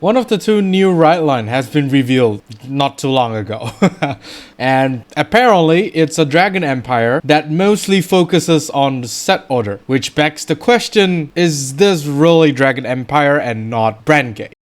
One of the two new Rideline has been revealed not too long ago. And apparently it's a Dragon Empire that mostly focuses on the set order, which begs the question, is this really Dragon Empire and not Brandt Gate?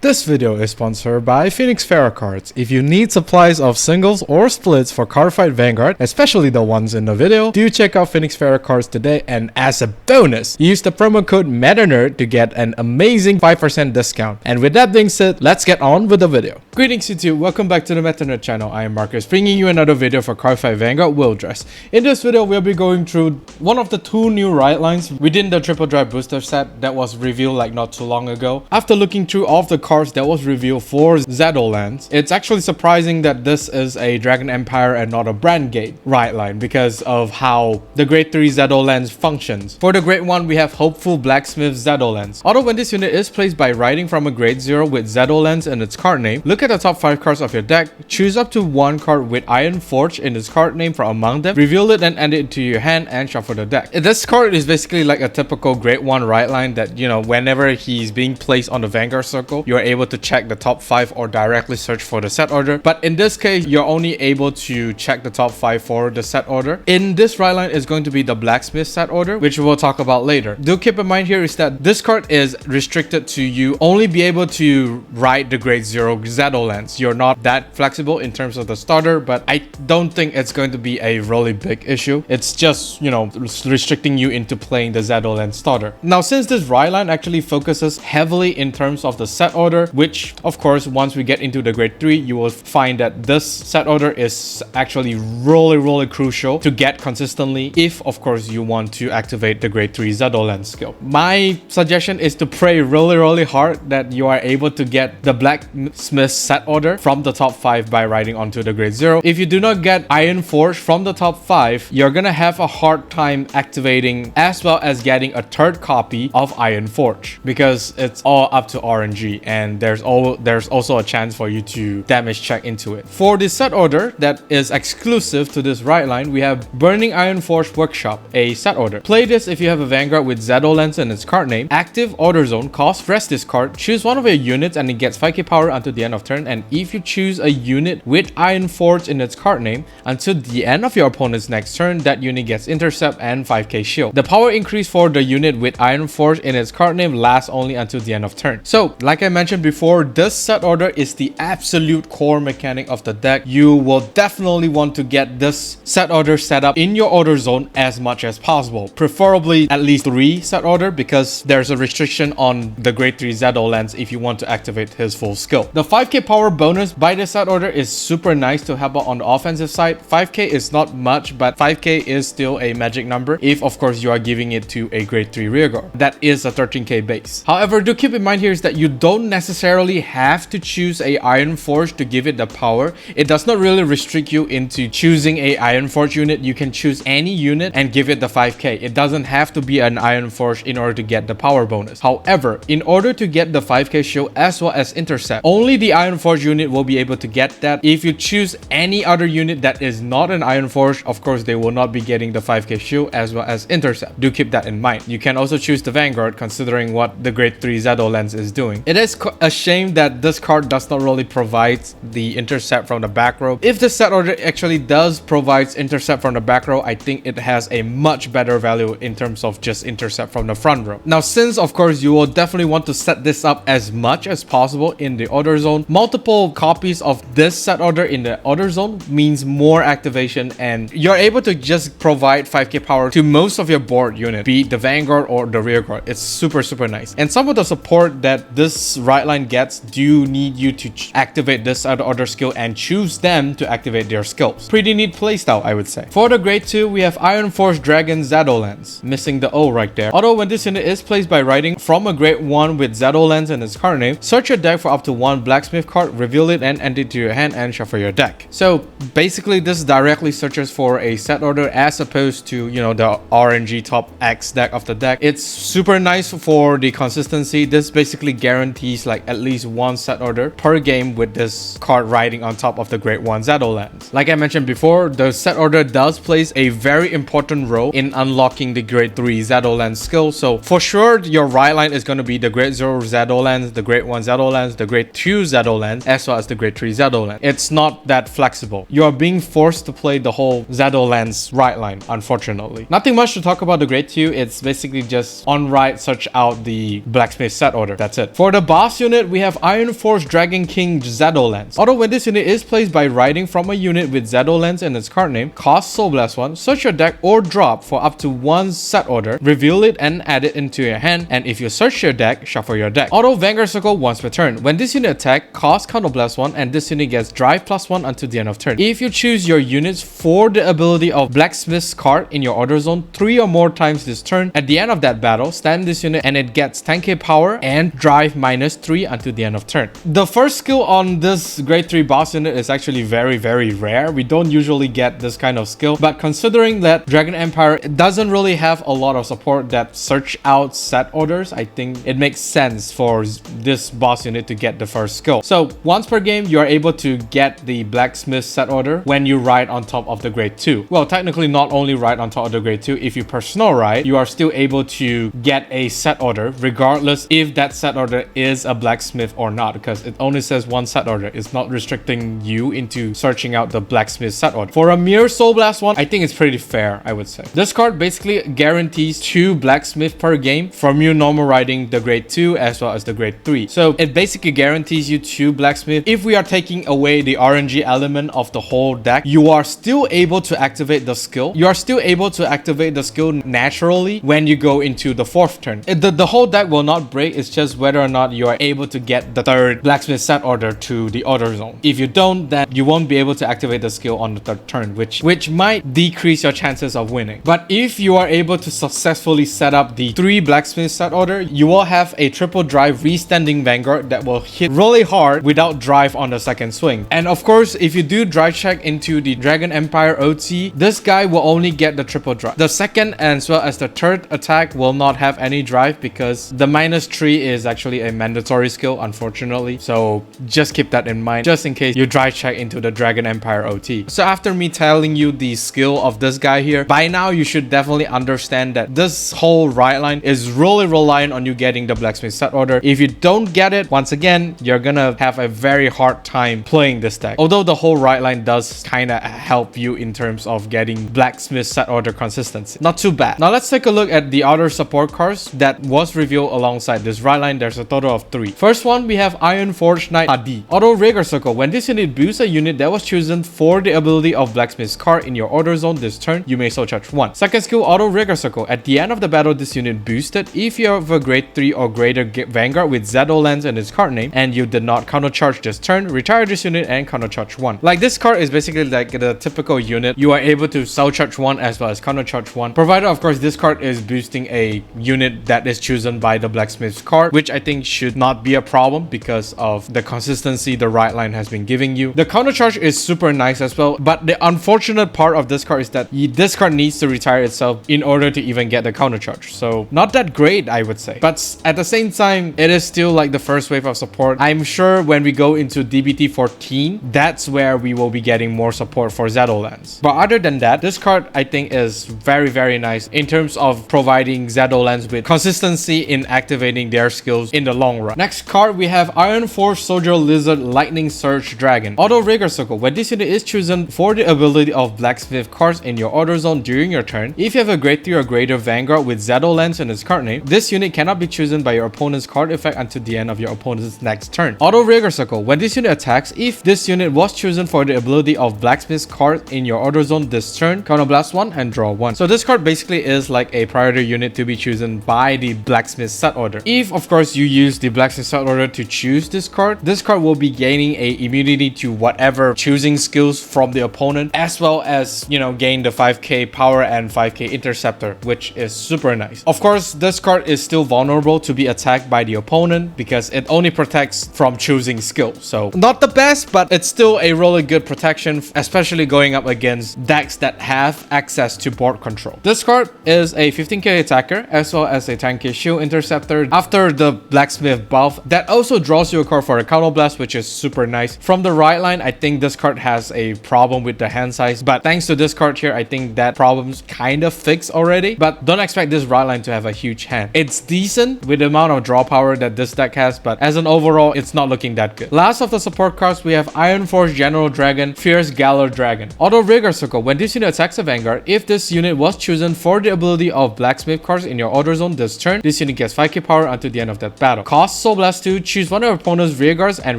This video is sponsored by Phoenix Pharos cards. If you need supplies of singles or splits for Cardfight Vanguard, especially the ones in the video, do check out Phoenix Pharos cards today, and as a bonus, use the promo code MetaNerd to get an amazing 5% discount. And with that being said, let's get on with the video. Greetings YouTube, welcome back to the MetaNerd channel. I am Marcus, bringing you another video for Cardfight Vanguard Will Dress. In this video, we'll be going through one of the two new Ridelines within the Triple Drive Booster set that was revealed like not too long ago. After looking through all of the cards that was revealed for Zedolance, it's actually surprising that this is a Dragon Empire and not a Brandt Gate Rideline because of how the Grade 3 Zedolance functions. For the Grade 1, we have Hopeful Blacksmith Zedolance. Although when this unit is placed by riding from a Grade 0 with Zedolance in its card name, look at the top 5 cards of your deck, choose up to one card with Iron Forge in its card name from among them, reveal it and add it to your hand and shuffle the deck. This card is basically like a typical Grade 1 Rideline that, you know, whenever he's being placed on the Vanguard circle, you're able to check the top 5 or directly search for the set order. But in this case, you're only able to check the top 5 for the set order. In this Rideline is going to be the Blacksmith set order, which we'll talk about later. Do keep in mind here is that this card is restricted to you only be able to ride the Grade 0 Zedolance. You're not that flexible in terms of the starter, but I don't think it's going to be a really big issue. It's just, you know, restricting you into playing the Zedolance starter. Now, since this Rideline actually focuses heavily in terms of the set order, which of course once we get into the Grade 3, you will find that this set order is actually really crucial to get consistently if of course you want to activate the Grade 3 Zedolance skill. My suggestion is to pray really hard that you are able to get the Blacksmith set order from the top 5 by riding onto the Grade 0. If you do not get Iron Forge from the top 5, you're gonna have a hard time activating as well as getting a third copy of Iron Forge because it's all up to RNG, and there's also a chance for you to damage check into it. For the set order that is exclusive to this Rideline, we have Burning Iron Forge Workshop, a set order. Play this if you have a Vanguard with Zedolance in its card name. Active Order Zone, cost, rest this card, choose one of your units and it gets 5k power until the end of turn, and if you choose a unit with Iron Forge in its card name, until the end of your opponent's next turn, that unit gets intercept and 5k shield. The power increase for the unit with Iron Forge in its card name lasts only until the end of turn. So, like I mentioned before, this set order is the absolute core mechanic of the deck. You will definitely want to get this set order set up in your order zone as much as possible, preferably at least 3 set order, because there's a restriction on the Grade 3 Zedolance if you want to activate his full skill. The 5k power bonus by the set order is super nice to help out on the offensive side. 5k is not much, but 5k is still a magic number if of course you are giving it to a Grade 3 rearguard. That is a 13k base. However, do keep in mind here is that you don't necessarily have to choose a Iron Forge to give it the power. It does not really restrict you into choosing a Iron Forge unit. You can choose any unit and give it the 5k. It doesn't have to be an Iron Forge in order to get the power bonus. However, in order to get the 5k shield as well as intercept, only the Iron Forge unit will be able to get that. If you choose any other unit that is not an Iron Forge, of course they will not be getting the 5k shield as well as intercept. Do keep that in mind. You can also choose the Vanguard considering what the Grade 3 Zedolance is doing. It is a shame that this card does not really provide the intercept from the back row. If the set order actually does provide intercept from the back row, I think it has a much better value in terms of just intercept from the front row. Now, since of course you will definitely want to set this up as much as possible in the order zone, multiple copies of this set order in the order zone means more activation, and you're able to just provide 5k power to most of your board unit, be it the Vanguard or the rearguard. It's super nice. And some of the support that this Rideline gets do need you to activate this other skill and choose them to activate their skills. Pretty neat playstyle, I would say. For the Grade 2, we have Iron Forge Dragon Zedolance, missing the O right there. Although when this unit is placed by riding from a Grade 1 with Zedolance in its card name, search your deck for up to one Blacksmith card, reveal it and add it to your hand and shuffle your deck. So basically this directly searches for a set order as opposed to, you know, the RNG top X deck of the deck. It's super nice for the consistency. This basically guarantees guarantees like at least one set order per game with this card riding on top of the Grade 1 Zedolance. Like I mentioned before, the set order does plays a very important role in unlocking the Grade 3 Zedolance skill. So for sure, your Rideline is going to be the Grade 0 Zedolance, the Grade 1 Zedolance, the Grade 2 Zedolance, as well as the Grade 3 Zedolance. It's not that flexible. You are being forced to play the whole Zedolance Rideline, unfortunately. Nothing much to talk about the Grade 2. It's basically just on ride, search out the Blacksmith set order. That's it. For the boss unit, we have Iron Force Dragon King Zedolance. Although when this unit is placed by riding from a unit with Zedolance in its card name, cost Soul Blast 1, search your deck or drop for up to one set order, reveal it and add it into your hand, and if you search your deck, shuffle your deck. Auto Vanguard Circle once per turn. When this unit attack, cost Counter Blast 1 and this unit gets Drive +1 until the end of turn. If you choose your units for the ability of Blacksmith's card in your order zone 3 or more times this turn, at the end of that battle, stand this unit and it gets 10k power and Drive -3 until the end of turn. The first skill on this Grade 3 boss unit is actually very rare. We don't usually get this kind of skill, but considering that Dragon Empire doesn't really have a lot of support that search out set orders, I think it makes sense for this boss unit to get the first skill. So once per game, you are able to get the Blacksmith set order when you ride on top of the Grade 2. Well, technically not only ride on top of the Grade 2, if you personal ride, you are still able to get a set order regardless if that set order is a Blacksmith or not, because it only says one set order. It's not restricting you into searching out the Blacksmith set order. For a mere Soul Blast 1, I think it's pretty fair, I would say. This card basically guarantees 2 Blacksmith per game from you normal riding the Grade 2 as well as the Grade 3. So it basically guarantees you 2 Blacksmith. If we are taking away the RNG element of the whole deck, you are still able to activate the skill. You are still able to activate the skill naturally when you go into the 4th turn. The whole deck will not break. It's just whether or not you are able to get the 3rd Blacksmith set order to the order zone. If you don't, then you won't be able to activate the skill on the 3rd turn, which might decrease your chances of winning. But if you are able to successfully set up the 3 Blacksmith set order, you will have a triple drive restanding Vanguard that will hit really hard without drive on the 2nd swing. And of course, if you do drive check into the Dragon Empire OT, this guy will only get the triple drive. The 2nd as well as the 3rd attack will not have any drive because the -3 is actually a mandatory skill, unfortunately. So just keep that in mind, just in case you drive check into the Dragon Empire OT. So after me telling you the skill of this guy here, by now you should definitely understand that this whole Rideline is really reliant on you getting the Blacksmith set order. If you don't get it, once again, you're gonna have a very hard time playing this deck. Although the whole Rideline does kind of help you in terms of getting Blacksmith set order consistency. Not too bad. Now let's take a look at the other support cards that was revealed alongside this Rideline. There's a total of 3. First one, we have Iron Forge Knight Hadeed. Auto Rigor Circle. When this unit boosts a unit that was chosen for the ability of Blacksmith's card in your order zone this turn, you may soul charge 1. Second skill, Auto Rigor Circle. At the end of the battle, this unit boosted. If you have a Grade 3 or greater Vanguard with Zedolance in its card name and you did not counter charge this turn, retire this unit and counter charge 1. Like, this card is basically like the typical unit. You are able to soul charge 1 as well as counter charge 1, provided of course this card is boosting a unit that is chosen by the Blacksmith's card, which I think should not be a problem because of the consistency the Rideline has been giving you. The counter charge is super nice as well, but the unfortunate part of this card is that this card needs to retire itself in order to even get the counter charge. So not that great, I would say, but at the same time, it is still like the first wave of support. I'm sure when we go into DBT 14, that's where we will be getting more support for Zedolance. But other than that, this card I think is very nice in terms of providing Zedolance with consistency in activating their skills in the long run. Next card, we have Iron Force Soldier Lizard Lightning Surge Dragon. Auto Rigor Circle. When this unit is chosen for the ability of Blacksmith cards in your order zone during your turn, if you have a Grade 3 or greater Vanguard with Zedolance in its card name, this unit cannot be chosen by your opponent's card effect until the end of your opponent's next turn. Auto Rigor Circle. When this unit attacks, if this unit was chosen for the ability of Blacksmith's card in your order zone this turn, counter blast 1 and draw 1. So this card basically is like a priority unit to be chosen by the Blacksmith set order. If of course you use the Blacksmith set order to choose this card will be gaining a immunity to whatever choosing skills from the opponent, as well as, you know, gain the 5k power and 5k interceptor, which is super nice. Of course, this card is still vulnerable to be attacked by the opponent because it only protects from choosing skill. So not the best, but it's still a really good protection, especially going up against decks that have access to board control. This card is a 15k attacker as well as a 10k shield interceptor. After the Blacksmith buff that also draws you a card for a Counter Blast, which is super nice. From the Rideline, I think this card has a problem with the hand size, but thanks to this card here, I think that problem's kind of fixed already. But don't expect this Rideline to have a huge hand. It's decent with the amount of draw power that this deck has, but as an overall, it's not looking that good. Last of the support cards, we have Iron Force General Dragon, Fierce Galler Dragon. Auto Rigor Circle. When this unit attacks a Vanguard, if this unit was chosen for the ability of Blacksmith cards in your order zone this turn, this unit gets 5k power until the end of that battle. Cost Soul Blast 2, choose one of your opponent's rear guards and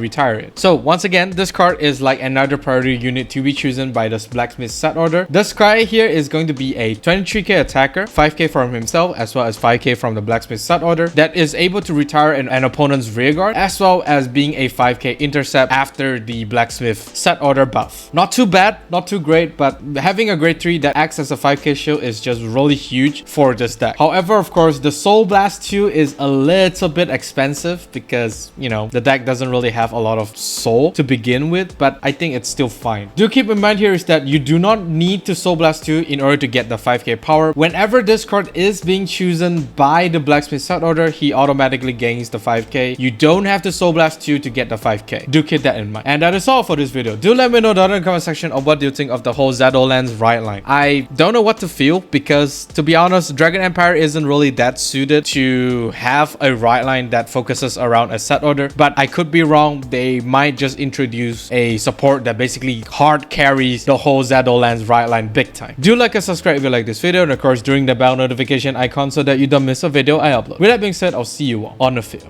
retire it. So once again, this card is like another priority unit to be chosen by this Blacksmith set order. This guy here is going to be a 23k attacker, 5k from himself, as well as 5k from the Blacksmith set order that is able to retire an opponent's rear guard, as well as being a 5k intercept after the Blacksmith set order buff. Not too bad, not too great, but having a grade 3 that acts as a 5k shield is just really huge for this deck. However, of course, the Soul Blast 2 is a little bit expensive because, you know, the deck doesn't really have a lot of soul to begin with, but I think it's still fine. Do keep in mind here is that you do not need to Soul Blast 2 in order to get the 5k power. Whenever this card is being chosen by the Blacksmith set order, he automatically gains the 5k. You don't have to Soul Blast 2 to get the 5k. Do keep that in mind. And that is all for this video. Do let me know down in the comment section of what you think of the whole Zedolance Rideline. I don't know what to feel because, to be honest, Dragon Empire isn't really that suited to have a Rideline that focuses around a set order, but I could be wrong. They might just introduce a support that basically hard carries the whole Zedolance Rideline big time. Do like and subscribe if you like this video, and of course during the bell notification icon so that you don't miss a video I upload. With that being said, I'll see you all on the field.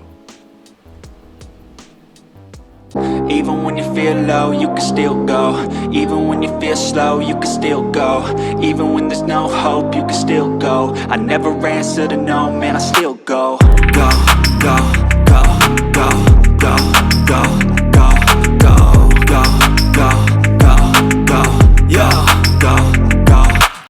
Even when you feel low, you can still go. Even when you feel slow, you can still go. Even when there's no hope, you can still go. I never answer to no, man, I still go. Go, go, go, go, go, go.